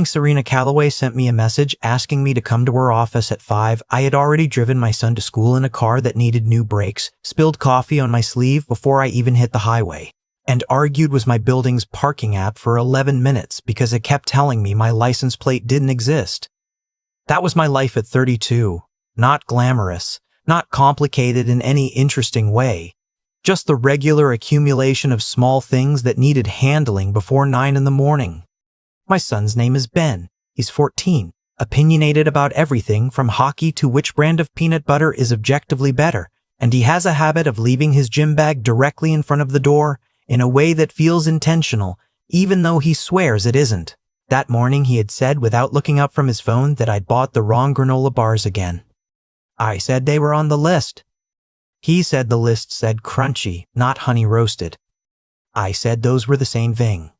Serena Calloway sent me a message asking me to come to her office at 5. I had already driven my son to school in a car that needed new brakes, spilled coffee on my sleeve before I even hit the highway, and argued with my building's parking app for 11 minutes because it kept telling me my license plate didn't exist. That was my life at 32. Not glamorous, not complicated in any interesting way. Just the regular accumulation of small things that needed handling before 9 in the morning. My son's name is Ben. He's 14, opinionated about everything from hockey to which brand of peanut butter is objectively better, and he has a habit of leaving his gym bag directly in front of the door in a way that feels intentional, even though he swears it isn't. That morning he had said without looking up from his phone that I'd bought the wrong granola bars again. I said they were on the list. He said the list said crunchy, not honey roasted. I said those were the same thing.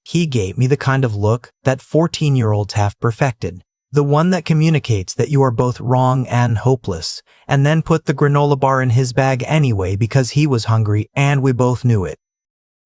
He gave me the kind of look that 14-year-olds have perfected, the one that communicates that you are both wrong and hopeless, and then put the granola bar in his bag anyway because he was hungry and we both knew it.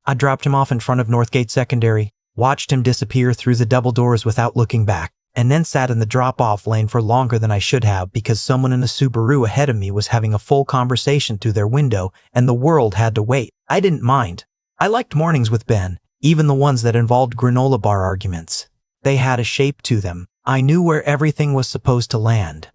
I dropped him off in front of Northgate Secondary, watched him disappear through the double doors without looking back, and then sat in the drop-off lane for longer than I should have because someone in a Subaru ahead of me was having a full conversation through their window and the world had to wait. I didn't mind. I liked mornings with Ben, even the ones that involved granola bar arguments. They had a shape to them. I knew where everything was supposed to land.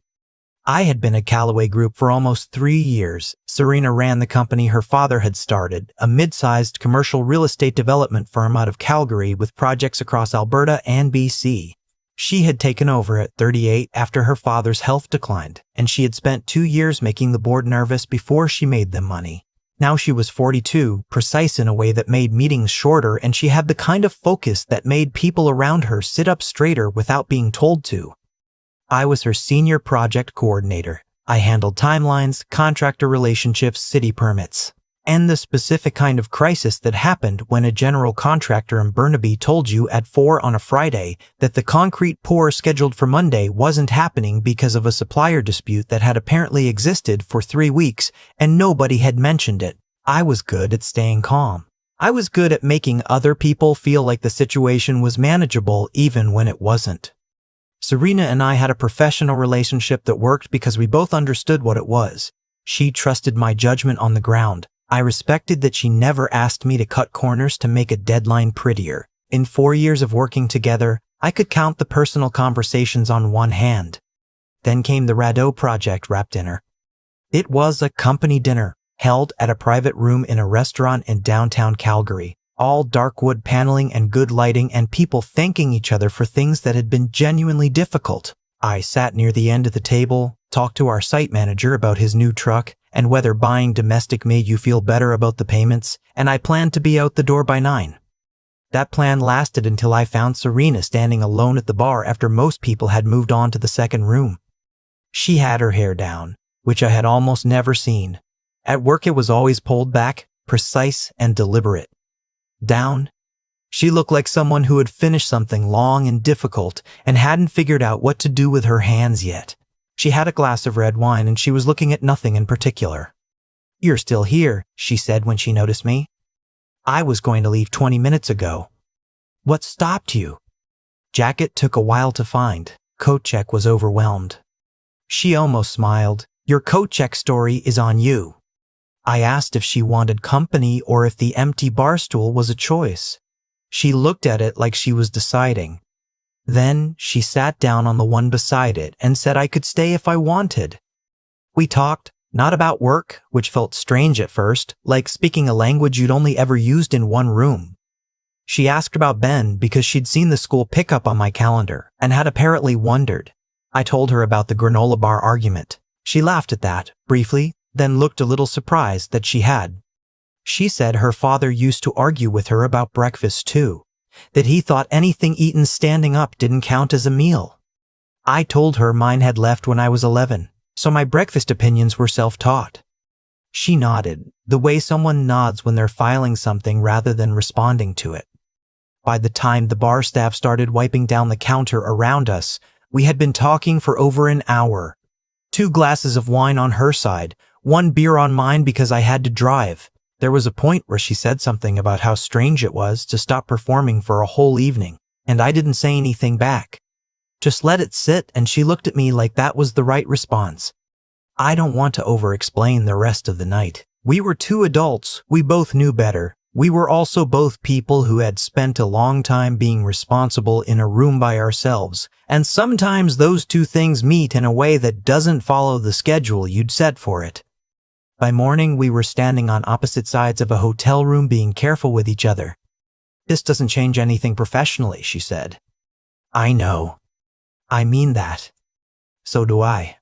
I had been at Calloway Group for almost 3 years. Serena ran the company her father had started, a mid-sized commercial real estate development firm out of Calgary with projects across Alberta and BC. She had taken over at 38 after her father's health declined, and she had spent 2 years making the board nervous before she made them money. Now she was 42, precise in a way that made meetings shorter, and she had the kind of focus that made people around her sit up straighter without being told to. I was her senior project coordinator. I handled timelines, contractor relationships, city permits, and the specific kind of crisis that happened when a general contractor in Burnaby told you at 4 on a Friday that the concrete pour scheduled for Monday wasn't happening because of a supplier dispute that had apparently existed for 3 weeks and nobody had mentioned it. I was good at staying calm. I was good at making other people feel like the situation was manageable even when it wasn't. Serena and I had a professional relationship that worked because we both understood what it was. She trusted my judgment on the ground. I respected that she never asked me to cut corners to make a deadline prettier. In 4 years of working together, I could count the personal conversations on one hand. Then came the Radeau Project wrap dinner. It was a company dinner, held at a private room in a restaurant in downtown Calgary. All dark wood paneling and good lighting and people thanking each other for things that had been genuinely difficult. I sat near the end of the table, talked to our site manager about his new truck and whether buying domestic made you feel better about the payments, and I planned to be out the door by 9. That plan lasted until I found Serena standing alone at the bar after most people had moved on to the second room. She had her hair down, which I had almost never seen. At work it was always pulled back, precise and deliberate. Down. She looked like someone who had finished something long and difficult and hadn't figured out what to do with her hands yet. She had a glass of red wine and she was looking at nothing in particular. "You're still here," she said when she noticed me. "I was going to leave 20 minutes ago." "What stopped you?" Jacket took a while to find. Coat check was overwhelmed. She almost smiled. "Your coat check story is on you." I asked if she wanted company or if the empty bar stool was a choice. She looked at it like she was deciding. Then she sat down on the one beside it and said I could stay if I wanted. We talked, not about work, which felt strange at first, like speaking a language you'd only ever used in one room. She asked about Ben because she'd seen the school pickup on my calendar and had apparently wondered. I told her about the granola bar argument. She laughed at that, briefly, then looked a little surprised that she had. She said her father used to argue with her about breakfast too, that he thought anything eaten standing up didn't count as a meal. I told her mine had left when I was 11, so my breakfast opinions were self-taught. She nodded, the way someone nods when they're filing something rather than responding to it. By the time the bar staff started wiping down the counter around us, we had been talking for over an hour. 2 glasses of wine on her side, 1 beer on mine because I had to drive. There was a point where she said something about how strange it was to stop performing for a whole evening. and I didn't say anything back. Just let it sit, and she looked at me like that was the right response. I don't want to over-explain the rest of the night. We were two adults, we both knew better. We were also both people who had spent a long time being responsible in a room by ourselves, and sometimes those two things meet in a way that doesn't follow the schedule you'd set for it. By morning, we were standing on opposite sides of a hotel room being careful with each other. "This doesn't change anything professionally," she said. "I know. I mean that. So do I."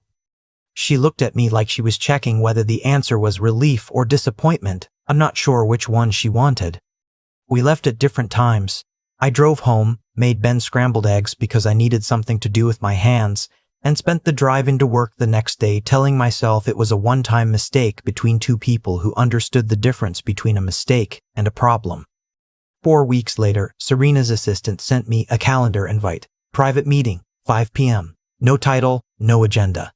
She looked at me like she was checking whether the answer was relief or disappointment. I'm not sure which one she wanted. We left at different times. I drove home, made Ben scrambled eggs because I needed something to do with my hands, and spent the drive into work the next day telling myself it was a one-time mistake between two people who understood the difference between a mistake and a problem. 4 weeks later, Serena's assistant sent me a calendar invite. Private meeting, 5 p.m. No title, no agenda.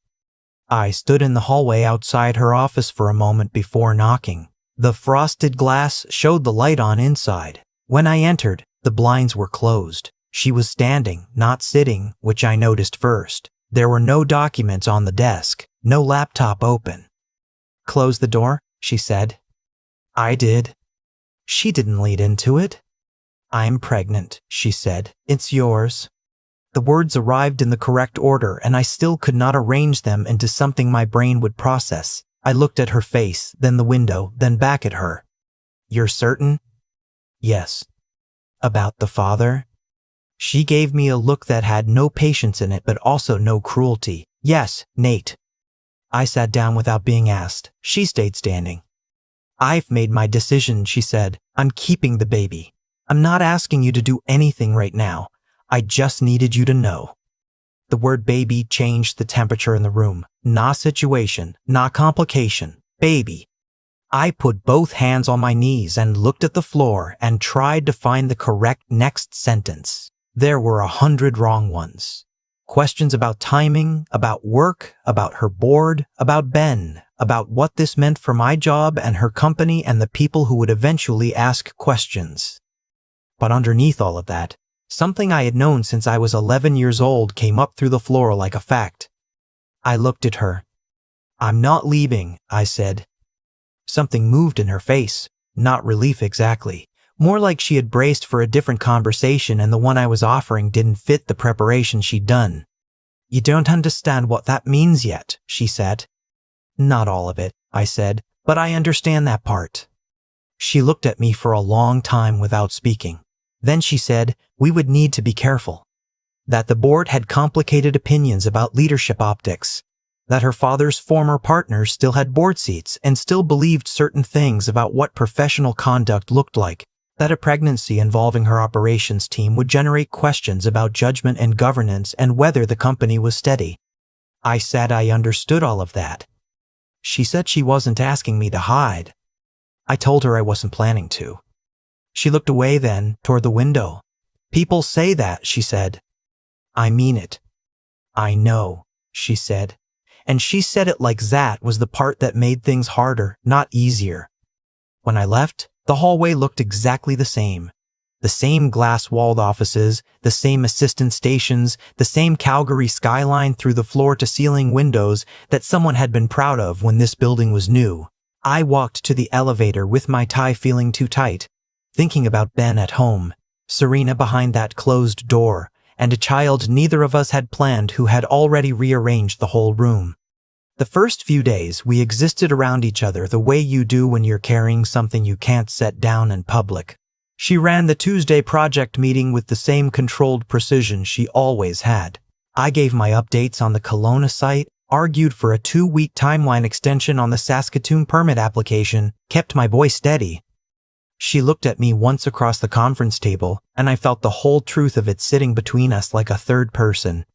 I stood in the hallway outside her office for a moment before knocking. The frosted glass showed the light on inside. When I entered, the blinds were closed. She was standing, not sitting, which I noticed first. There were no documents on the desk, no laptop open. "Close the door," she said. I did. She didn't lead into it. "I'm pregnant," she said. "It's yours." The words arrived in the correct order, and I still could not arrange them into something my brain would process. I looked at her face, then the window, then back at her. "You're certain?" "Yes." "About the father?" She gave me a look that had no patience in it, but also no cruelty. "Yes, Nate." I sat down without being asked. She stayed standing. "I've made my decision," she said. "I'm keeping the baby. I'm not asking you to do anything right now. I just needed you to know." The word baby changed the temperature in the room. Not situation, not complication. Baby. I put both hands on my knees and looked at the floor and tried to find the correct next sentence. There were 100 wrong ones. Questions about timing, about work, about her board, about Ben, about what this meant for my job and her company and the people who would eventually ask questions. But underneath all of that, something I had known since I was 11 years old came up through the floor like a fact. I looked at her. "I'm not leaving," I said. Something moved in her face, not relief exactly. More like she had braced for a different conversation and the one I was offering didn't fit the preparation she'd done. "You don't understand what that means yet," she said. "Not all of it," I said, "but I understand that part." She looked at me for a long time without speaking. Then she said we would need to be careful. That the board had complicated opinions about leadership optics. That her father's former partners still had board seats and still believed certain things about what professional conduct looked like. That a pregnancy involving her operations team would generate questions about judgment and governance and whether the company was steady. I said I understood all of that. She said she wasn't asking me to hide. I told her I wasn't planning to. She looked away then, toward the window. "People say that," she said. "I mean it." "I know," she said. And she said it like that was the part that made things harder, not easier. When I left, the hallway looked exactly the same. The same glass-walled offices, the same assistant stations, the same Calgary skyline through the floor-to-ceiling windows that someone had been proud of when this building was new. I walked to the elevator with my tie feeling too tight, thinking about Ben at home, Serena behind that closed door, and a child neither of us had planned who had already rearranged the whole room. The first few days, we existed around each other the way you do when you're carrying something you can't set down in public. She ran the Tuesday project meeting with the same controlled precision she always had. I gave my updates on the Kelowna site, argued for a 2-week timeline extension on the Saskatoon permit application, kept my voice steady. She looked at me once across the conference table, and I felt the whole truth of it sitting between us like a third person.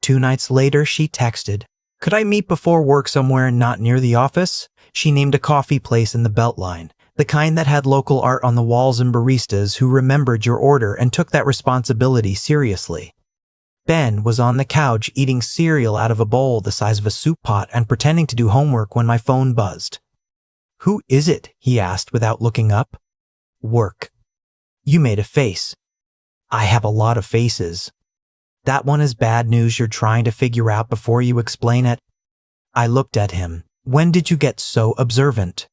2 nights later, she texted, "Could I meet before work somewhere not near the office?" She named a coffee place in the Beltline, the kind that had local art on the walls and baristas who remembered your order and took that responsibility seriously. Ben was on the couch eating cereal out of a bowl the size of a soup pot and pretending to do homework when my phone buzzed. "Who is it?" he asked without looking up. "Work." You made a face. I have a lot of faces. That one is bad news you're trying to figure out before you explain it. I looked at him. When did you get so observant?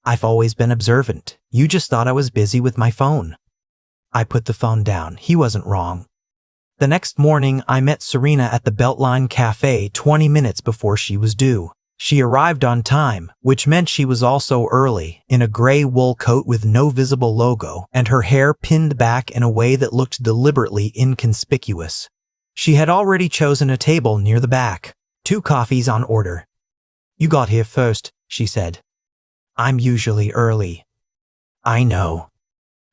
I've always been observant. You just thought I was busy with my phone. I put the phone down. He wasn't wrong. The next morning, I met Serena at the Beltline Cafe 20 minutes before she was due. She arrived on time, which meant she was also early, in a gray wool coat with no visible logo, and her hair pinned back in a way that looked deliberately inconspicuous. She had already chosen a table near the back. 2 coffees on order. You got here first, she said. I'm usually early. I know.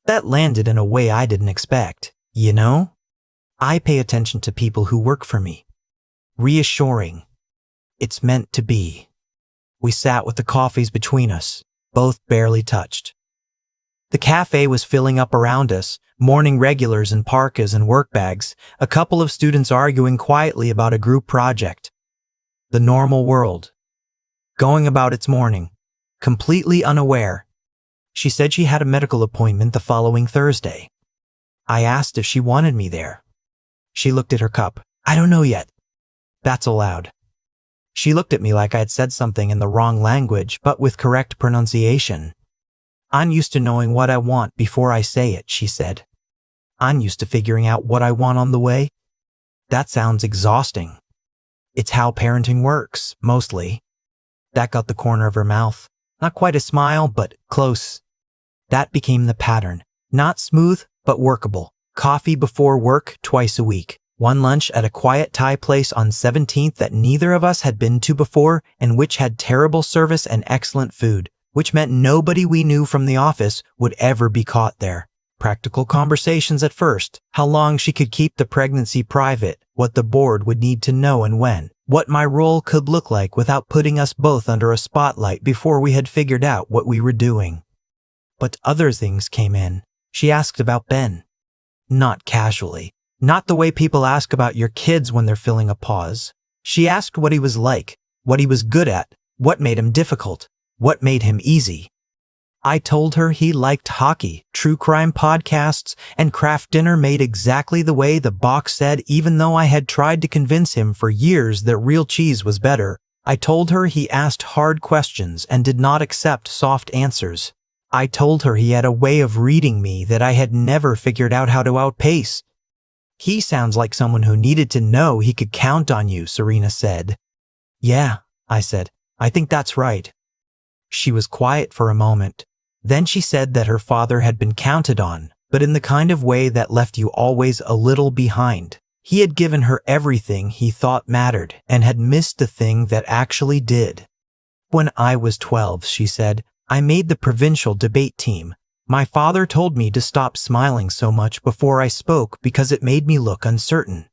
That landed in a way I didn't expect, you know? I pay attention to people who work for me. Reassuring. It's meant to be. We sat with the coffees between us, both barely touched. The cafe was filling up around us, morning regulars in parkas and work bags, a couple of students arguing quietly about a group project. The normal world. Going about its morning, completely unaware. She said she had a medical appointment the following Thursday. I asked if she wanted me there. She looked at her cup. I don't know yet. That's allowed. She looked at me like I had said something in the wrong language, but with correct pronunciation. I'm used to knowing what I want before I say it, she said. I'm used to figuring out what I want on the way. That sounds exhausting. It's how parenting works, mostly. That got the corner of her mouth. Not quite a smile, but close. That became the pattern. Not smooth, but workable. Coffee before work twice a week. 1 lunch at a quiet Thai place on 17th that neither of us had been to before and which had terrible service and excellent food, which meant nobody we knew from the office would ever be caught there. Practical conversations at first, how long she could keep the pregnancy private, what the board would need to know and when, what my role could look like without putting us both under a spotlight before we had figured out what we were doing. But other things came in. She asked about Ben. Not casually. Not the way people ask about your kids when they're filling a pause. She asked what he was like, what he was good at, what made him difficult, what made him easy. I told her he liked hockey, true crime podcasts, and craft dinner made exactly the way the box said, even though I had tried to convince him for years that real cheese was better. I told her he asked hard questions and did not accept soft answers. I told her he had a way of reading me that I had never figured out how to outpace. He sounds like someone who needed to know he could count on you, Serena said. Yeah, I said. I think that's right. She was quiet for a moment. Then she said that her father had been counted on, but in the kind of way that left you always a little behind. He had given her everything he thought mattered and had missed the thing that actually did. When I was 12, she said, I made the provincial debate team. My father told me to stop smiling so much before I spoke because it made me look uncertain.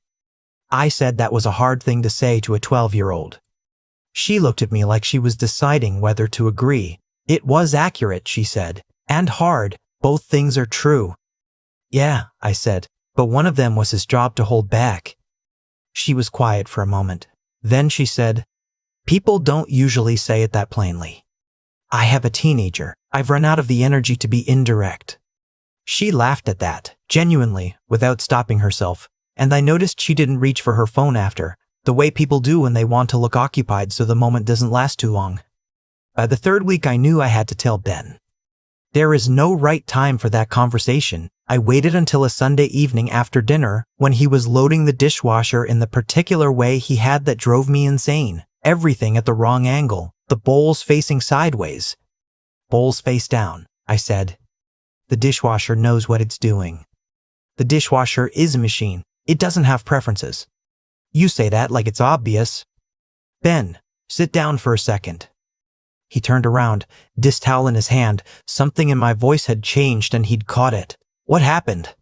I said that was a hard thing to say to a 12-year-old. She looked at me like she was deciding whether to agree. It was accurate, she said, and hard. Both things are true. Yeah, I said, but one of them was his job to hold back. She was quiet for a moment. Then she said, people don't usually say it that plainly. I have a teenager. I've run out of the energy to be indirect. She laughed at that, genuinely, without stopping herself, and I noticed she didn't reach for her phone after, the way people do when they want to look occupied so the moment doesn't last too long. By the 3rd week, I knew I had to tell Ben. There is no right time for that conversation. I waited until a Sunday evening after dinner when he was loading the dishwasher in the particular way he had that drove me insane. Everything at the wrong angle, the bowls facing sideways. Bowls face down, I said. The dishwasher knows what it's doing. The dishwasher is a machine. It doesn't have preferences. You say that like it's obvious. Ben, sit down for a second. He turned around, dish towel in his hand. Something in my voice had changed and he'd caught it. What happened?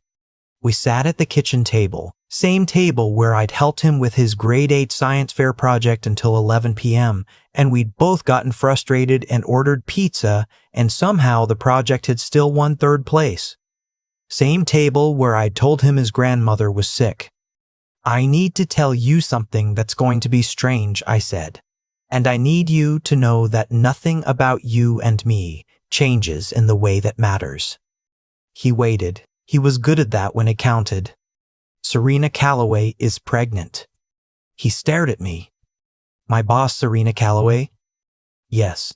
We sat at the kitchen table, same table where I'd helped him with his grade 8 science fair project until 11 p.m., and we'd both gotten frustrated and ordered pizza, and somehow the project had still won 3rd place. Same table where I'd told him his grandmother was sick. I need to tell you something that's going to be strange, I said, and I need you to know that nothing about you and me changes in the way that matters. He waited. He was good at that when it counted. Serena Calloway is pregnant. He stared at me. My boss, Serena Calloway? Yes.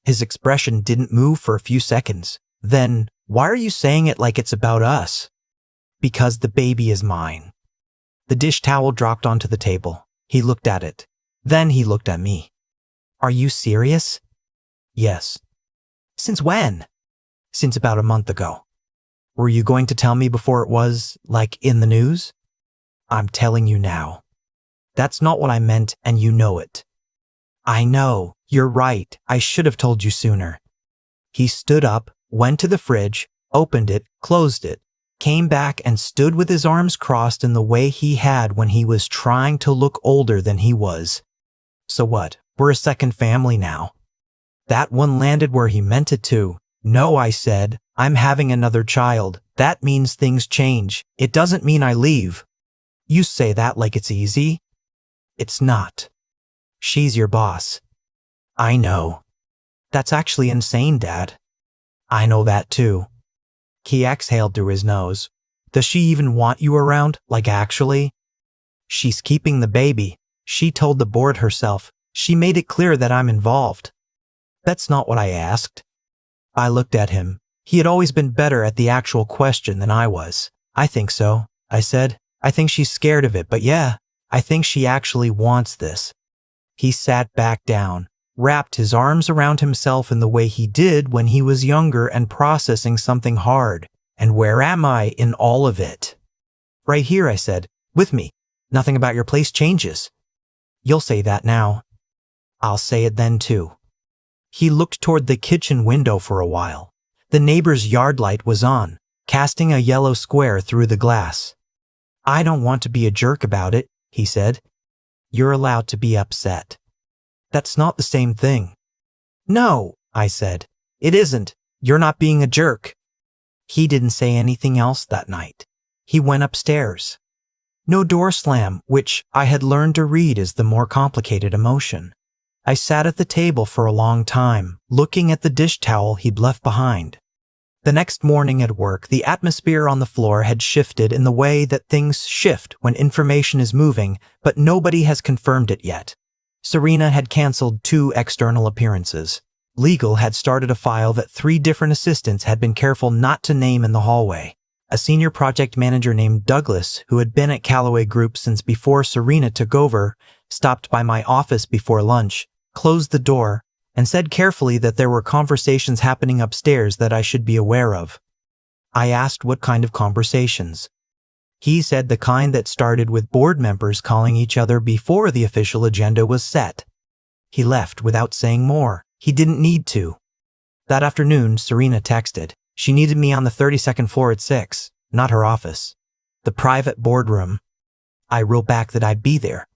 His expression didn't move for a few seconds. Then, why are you saying it like it's about us? Because the baby is mine. The dish towel dropped onto the table. He looked at it. Then he looked at me. Are you serious? Yes. Since when? Since about a month ago. Were you going to tell me before it was, like, in the news? I'm telling you now. That's not what I meant, and you know it. I know. You're right. I should have told you sooner. He stood up, went to the fridge, opened it, closed it, came back and stood with his arms crossed in the way he had when he was trying to look older than he was. So what? We're a second family now. That one landed where he meant it to. No, I said, I'm having another child. That means things change. It doesn't mean I leave. You say that like it's easy. It's not. She's your boss. I know. That's actually insane, Dad. I know that too. He exhaled through his nose. Does she even want you around, like actually? She's keeping the baby. She told the board herself. She made it clear that I'm involved. That's not what I asked. I looked at him. He had always been better at the actual question than I was. I think so, I said. I think she's scared of it, but yeah, I think she actually wants this. He sat back down, wrapped his arms around himself in the way he did when he was younger and processing something hard. And where am I in all of it? Right here, I said, with me. Nothing about your place changes. You'll say that now. I'll say it then too. He looked toward the kitchen window for a while. The neighbor's yard light was on, casting a yellow square through the glass. I don't want to be a jerk about it, he said. You're allowed to be upset. That's not the same thing. No, I said. It isn't. You're not being a jerk. He didn't say anything else that night. He went upstairs. No door slam, which I had learned to read as the more complicated emotion. I sat at the table for a long time, looking at the dish towel he'd left behind. The next morning at work, the atmosphere on the floor had shifted in the way that things shift when information is moving, but nobody has confirmed it yet. Serena had canceled 2 external appearances. Legal had started a file that 3 different assistants had been careful not to name in the hallway. A senior project manager named Douglas, who had been at Calloway Group since before Serena took over, stopped by my office before lunch, closed the door, and said carefully that there were conversations happening upstairs that I should be aware of. I asked what kind of conversations. He said the kind that started with board members calling each other before the official agenda was set. He left without saying more. He didn't need to. That afternoon, Serena texted. She needed me on the 32nd floor at 6, not her office. The private boardroom. I wrote back that I'd be there.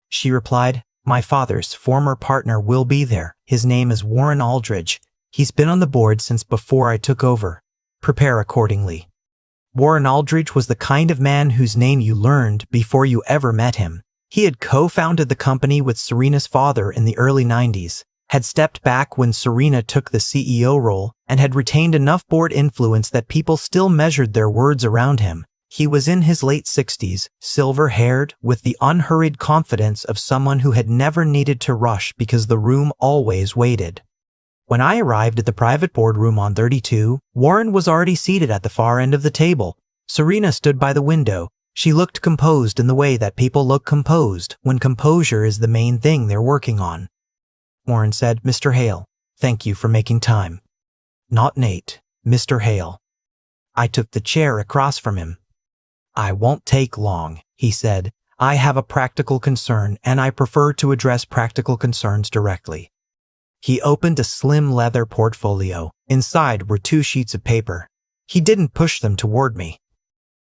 She replied, my father's former partner will be there. His name is Warren Aldridge. He's been on the board since before I took over. Prepare accordingly. Warren Aldridge was the kind of man whose name you learned before you ever met him. He had co-founded the company with Serena's father in the early 90s, had stepped back when Serena took the CEO role, and had retained enough board influence that people still measured their words around him. He was in his late 60s, silver-haired, with the unhurried confidence of someone who had never needed to rush because the room always waited. When I arrived at the private boardroom on 32, Warren was already seated at the far end of the table. Serena stood by the window. She looked composed in the way that people look composed when composure is the main thing they're working on. Warren said, Mr. Hale, thank you for making time. Not Nate, Mr. Hale. I took the chair across from him. I won't take long, he said. I have a practical concern, and I prefer to address practical concerns directly. He opened a slim leather portfolio. Inside were 2 sheets of paper. He didn't push them toward me.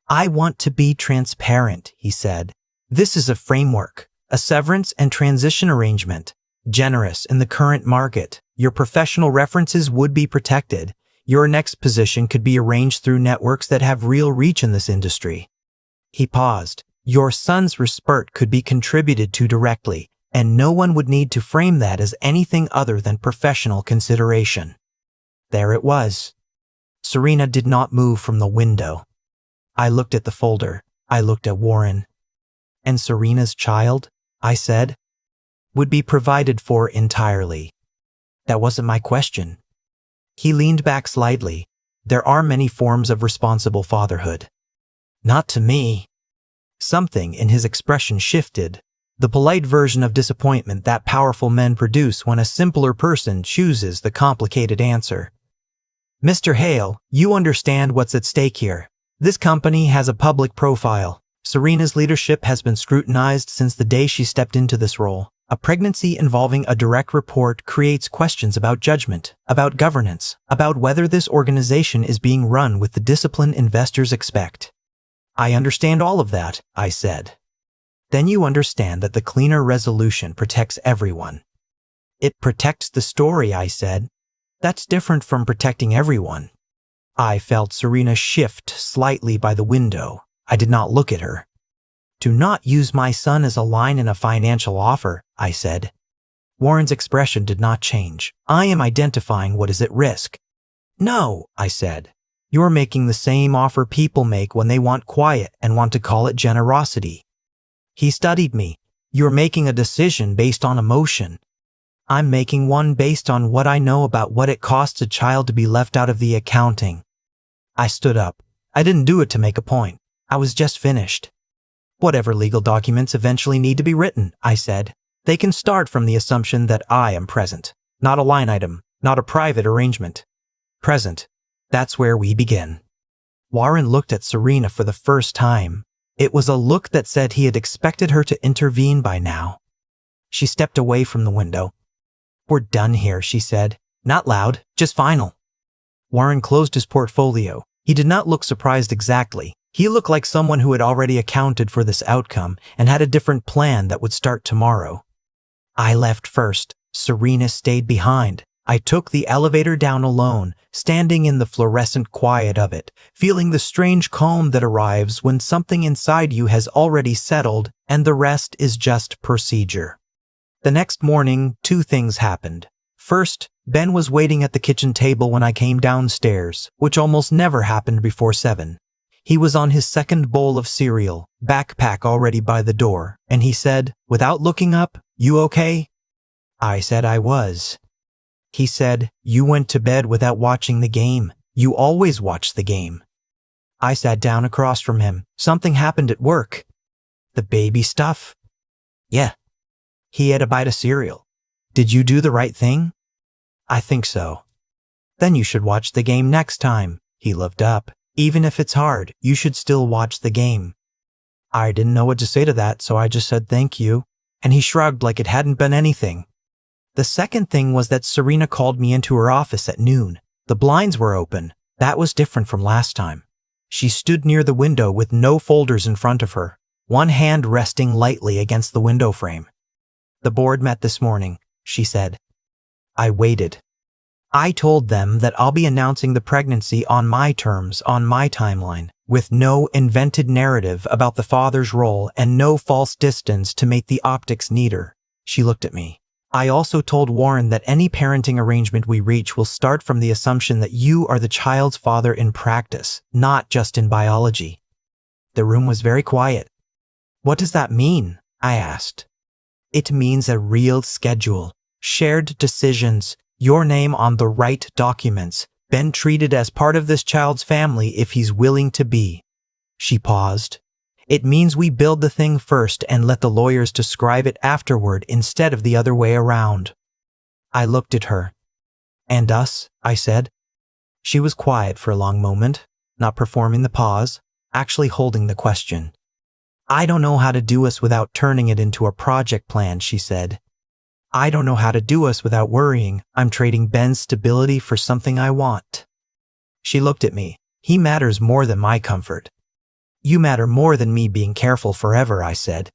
I want to be transparent, he said. This is a framework, a severance and transition arrangement. Generous in the current market. Your professional references would be protected. Your next position could be arranged through networks that have real reach in this industry. He paused. Your son's respite could be contributed to directly, and no one would need to frame that as anything other than professional consideration. There it was. Serena did not move from the window. I looked at the folder. I looked at Warren. And Serena's child, I said, would be provided for entirely. That wasn't my question. He leaned back slightly. There are many forms of responsible fatherhood. Not to me. Something in his expression shifted. The polite version of disappointment that powerful men produce when a simpler person chooses the complicated answer. Mr. Hale, you understand what's at stake here. This company has a public profile. Serena's leadership has been scrutinized since the day she stepped into this role. A pregnancy involving a direct report creates questions about judgment, about governance, about whether this organization is being run with the discipline investors expect. I understand all of that, I said. Then you understand that the cleaner resolution protects everyone. It protects the story, I said. That's different from protecting everyone. I felt Serena shift slightly by the window. I did not look at her. Do not use my son as a line in a financial offer, I said. Warren's expression did not change. I am identifying what is at risk. No, I said. You're making the same offer people make when they want quiet and want to call it generosity. He studied me. You're making a decision based on emotion. I'm making one based on what I know about what it costs a child to be left out of the accounting. I stood up. I didn't do it to make a point. I was just finished. Whatever legal documents eventually need to be written, I said, they can start from the assumption that I am present. Not a line item, not a private arrangement. Present. That's where we begin. Warren looked at Serena for the first time. It was a look that said he had expected her to intervene by now. She stepped away from the window. We're done here, she said. Not loud, just final. Warren closed his portfolio. He did not look surprised exactly. He looked like someone who had already accounted for this outcome and had a different plan that would start tomorrow. I left first. Serena stayed behind. I took the elevator down alone, standing in the fluorescent quiet of it, feeling the strange calm that arrives when something inside you has already settled and the rest is just procedure. The next morning, two things happened. First, Ben was waiting at the kitchen table when I came downstairs, which almost never happened before 7. He was on his second bowl of cereal, backpack already by the door, and he said, without looking up, "You okay?" I said I was. He said, "You went to bed without watching the game. You always watch the game." I sat down across from him. Something happened at work. The baby stuff? Yeah. He ate a bite of cereal. Did you do the right thing? I think so. Then you should watch the game next time. He looked up. Even if it's hard, you should still watch the game. I didn't know what to say to that, so I just said thank you, and he shrugged like it hadn't been anything. The second thing was that Serena called me into her office at noon. The blinds were open. That was different from last time. She stood near the window with no folders in front of her, one hand resting lightly against the window frame. The board met this morning, she said. I waited. I told them that I'll be announcing the pregnancy on my terms, on my timeline, with no invented narrative about the father's role and no false distance to make the optics neater. She looked at me. I also told Warren that any parenting arrangement we reach will start from the assumption that you are the child's father in practice, not just in biology. The room was very quiet. What does that mean? I asked. It means a real schedule, shared decisions, your name on the right documents, Ben treated as part of this child's family if he's willing to be. She paused. It means we build the thing first and let the lawyers describe it afterward instead of the other way around. I looked at her. And us, I said. She was quiet for a long moment, not performing the pause, actually holding the question. I don't know how to do us without turning it into a project plan, she said. I don't know how to do us without worrying I'm trading Ben's stability for something I want. She looked at me. He matters more than my comfort. You matter more than me being careful forever, I said.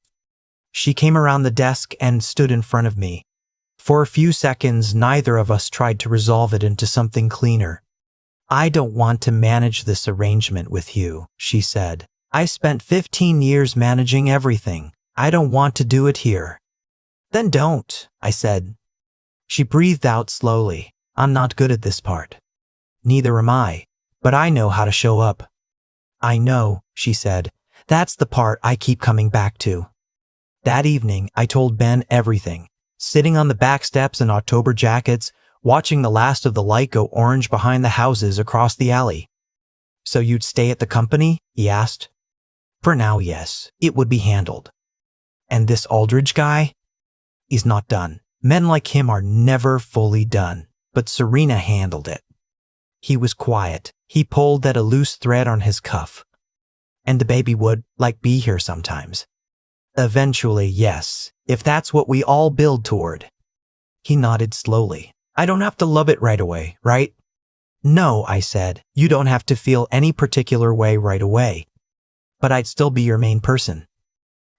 She came around the desk and stood in front of me. For a few seconds, neither of us tried to resolve it into something cleaner. I don't want to manage this arrangement with you, she said. I spent 15 years managing everything. I don't want to do it here. Then don't, I said. She breathed out slowly. I'm not good at this part. Neither am I. but I know how to show up. I know, she said. That's the part I keep coming back to. That evening, I told Ben everything. Sitting on the back steps in October jackets, watching the last of the light go orange behind the houses across the alley. So you'd stay at the company? He asked. For now, yes. It would be handled. And this Aldridge guy? He's not done. Men like him are never fully done. But Serena handled it. He was quiet. He pulled at a loose thread on his cuff. And the baby would, be here sometimes. Eventually, yes, if that's what we all build toward. He nodded slowly. I don't have to love it right away, right? No, I said. You don't have to feel any particular way right away. But I'd still be your main person.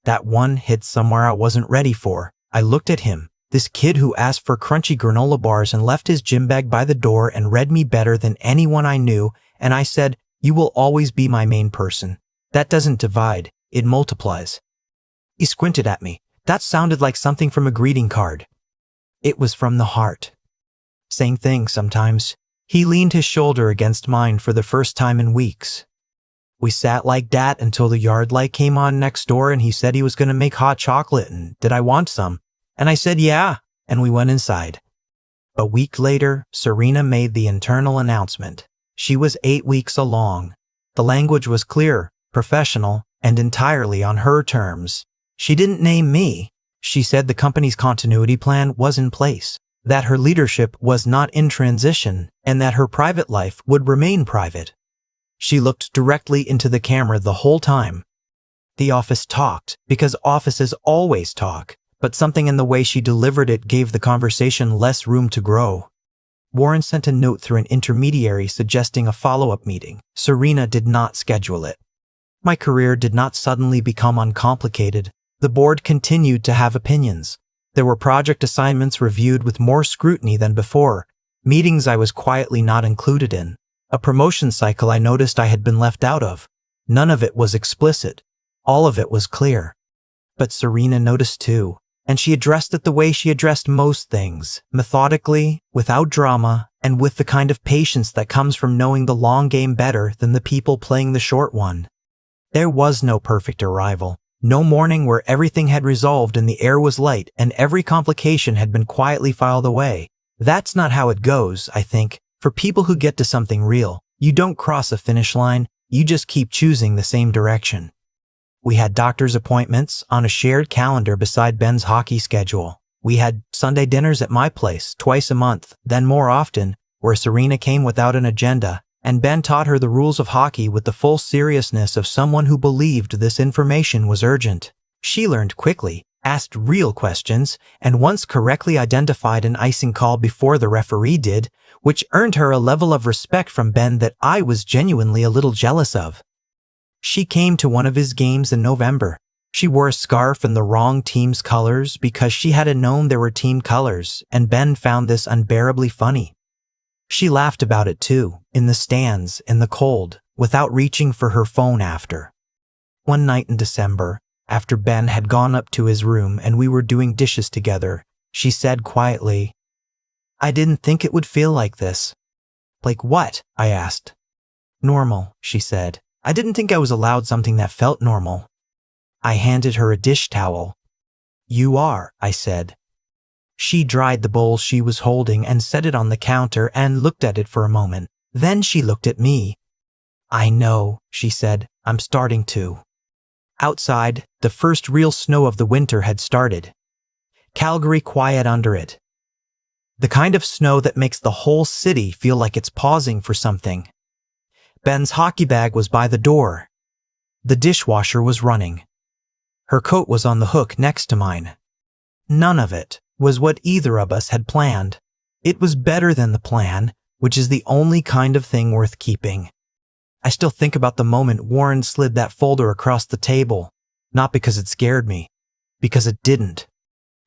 That one hit somewhere I wasn't ready for. I looked at him, this kid who asked for crunchy granola bars and left his gym bag by the door and read me better than anyone I knew, and I said, you will always be my main person. That doesn't divide, it multiplies. He squinted at me. That sounded like something from a greeting card. It was from the heart. Same thing sometimes. He leaned his shoulder against mine for the first time in weeks. We sat like that until the yard light came on next door and he said he was going to make hot chocolate and did I want some? And I said yeah, and we went inside. A week later, Serena made the internal announcement. She was 8 weeks along. The language was clear, professional, and entirely on her terms. She didn't name me. She said the company's continuity plan was in place, that her leadership was not in transition, and that her private life would remain private. She looked directly into the camera the whole time. The office talked, because offices always talk, but something in the way she delivered it gave the conversation less room to grow. Warren sent a note through an intermediary suggesting a follow-up meeting. Serena did not schedule it. My career did not suddenly become uncomplicated. The board continued to have opinions. There were project assignments reviewed with more scrutiny than before, meetings I was quietly not included in, a promotion cycle I noticed I had been left out of. None of it was explicit. All of it was clear. But Serena noticed too, and she addressed it the way she addressed most things, methodically, without drama, and with the kind of patience that comes from knowing the long game better than the people playing the short one. There was no perfect arrival. No morning where everything had resolved and the air was light and every complication had been quietly filed away. That's not how it goes, I think. For people who get to something real, you don't cross a finish line, you just keep choosing the same direction. We had doctor's appointments on a shared calendar beside Ben's hockey schedule. We had Sunday dinners at my place twice a month, then more often, where Serena came without an agenda, and Ben taught her the rules of hockey with the full seriousness of someone who believed this information was urgent. She learned quickly, asked real questions, and once correctly identified an icing call before the referee did, which earned her a level of respect from Ben that I was genuinely a little jealous of. She came to one of his games in November. She wore a scarf in the wrong team's colors because she hadn't known there were team colors, and Ben found this unbearably funny. She laughed about it too, in the stands, in the cold, without reaching for her phone after. One night in December, after Ben had gone up to his room and we were doing dishes together, she said quietly, I didn't think it would feel like this. Like what? I asked. Normal, she said. I didn't think I was allowed something that felt normal. I handed her a dish towel. You are, I said. She dried the bowl she was holding and set it on the counter and looked at it for a moment. Then she looked at me. I know, she said. I'm starting to. Outside, the first real snow of the winter had started. Calgary quiet under it. The kind of snow that makes the whole city feel like it's pausing for something. Ben's hockey bag was by the door. The dishwasher was running. Her coat was on the hook next to mine. None of it was what either of us had planned. It was better than the plan, which is the only kind of thing worth keeping. I still think about the moment Warren slid that folder across the table, not because it scared me, because it didn't.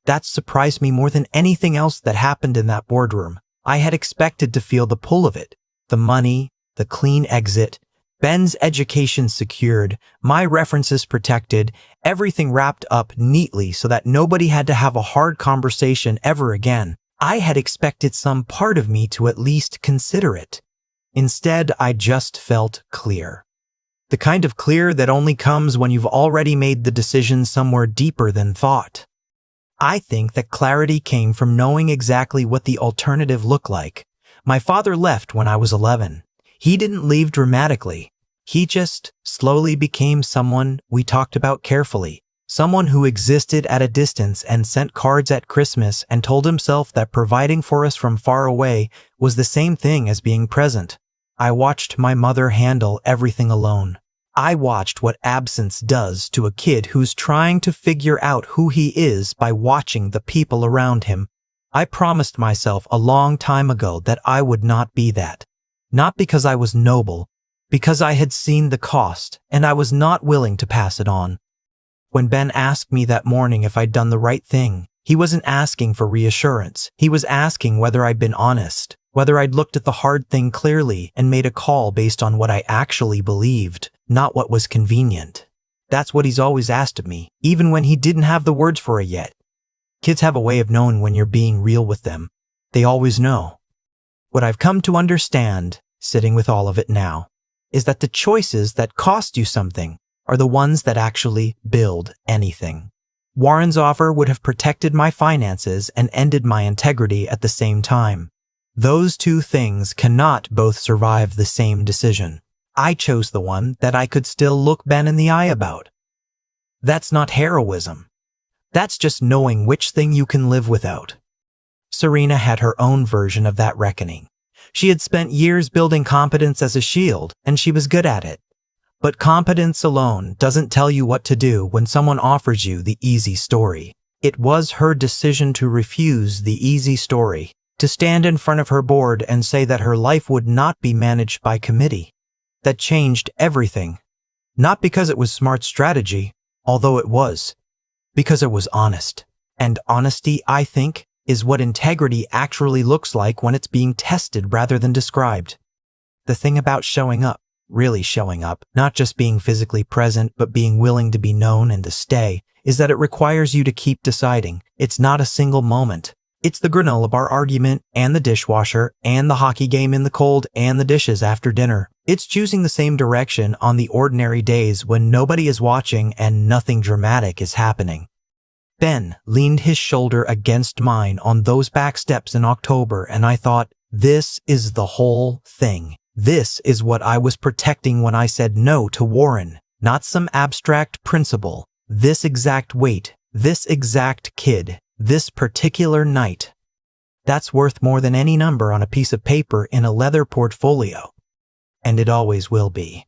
That surprised me more than anything else that happened in that boardroom. I had expected to feel the pull of it, the money, the clean exit, Ben's education secured, my references protected, everything wrapped up neatly so that nobody had to have a hard conversation ever again. I had expected some part of me to at least consider it. Instead, I just felt clear. The kind of clear that only comes when you've already made the decision somewhere deeper than thought. I think that clarity came from knowing exactly what the alternative looked like. My father left when I was 11. He didn't leave dramatically. He just slowly became someone we talked about carefully. Someone who existed at a distance and sent cards at Christmas and told himself that providing for us from far away was the same thing as being present. I watched my mother handle everything alone. I watched what absence does to a kid who's trying to figure out who he is by watching the people around him. I promised myself a long time ago that I would not be that. Not because I was noble, because I had seen the cost and I was not willing to pass it on. When Ben asked me that morning if I'd done the right thing, he wasn't asking for reassurance. He was asking whether I'd been honest, whether I'd looked at the hard thing clearly and made a call based on what I actually believed, not what was convenient. That's what he's always asked of me, even when he didn't have the words for it yet. Kids have a way of knowing when you're being real with them. They always know. What I've come to understand, sitting with all of it now, is that the choices that cost you something are the ones that actually build anything. Warren's offer would have protected my finances and ended my integrity at the same time. Those two things cannot both survive the same decision. I chose the one that I could still look Ben in the eye about. That's not heroism. That's just knowing which thing you can live without. Serena had her own version of that reckoning. She had spent years building competence as a shield, and she was good at it. But competence alone doesn't tell you what to do when someone offers you the easy story. It was her decision to refuse the easy story, to stand in front of her board and say that her life would not be managed by committee. That changed everything. Not because it was smart strategy, although it was. Because it was honest. And honesty, I think, is what integrity actually looks like when it's being tested rather than described. The thing about showing up, really showing up, not just being physically present but being willing to be known and to stay, is that it requires you to keep deciding. It's not a single moment. It's the granola bar argument and the dishwasher and the hockey game in the cold and the dishes after dinner. It's choosing the same direction on the ordinary days when nobody is watching and nothing dramatic is happening. Ben leaned his shoulder against mine on those back steps in October, and I thought, this is the whole thing. This is what I was protecting when I said no to Warren, not some abstract principle. This exact weight, this exact kid, this particular night. That's worth more than any number on a piece of paper in a leather portfolio. And it always will be.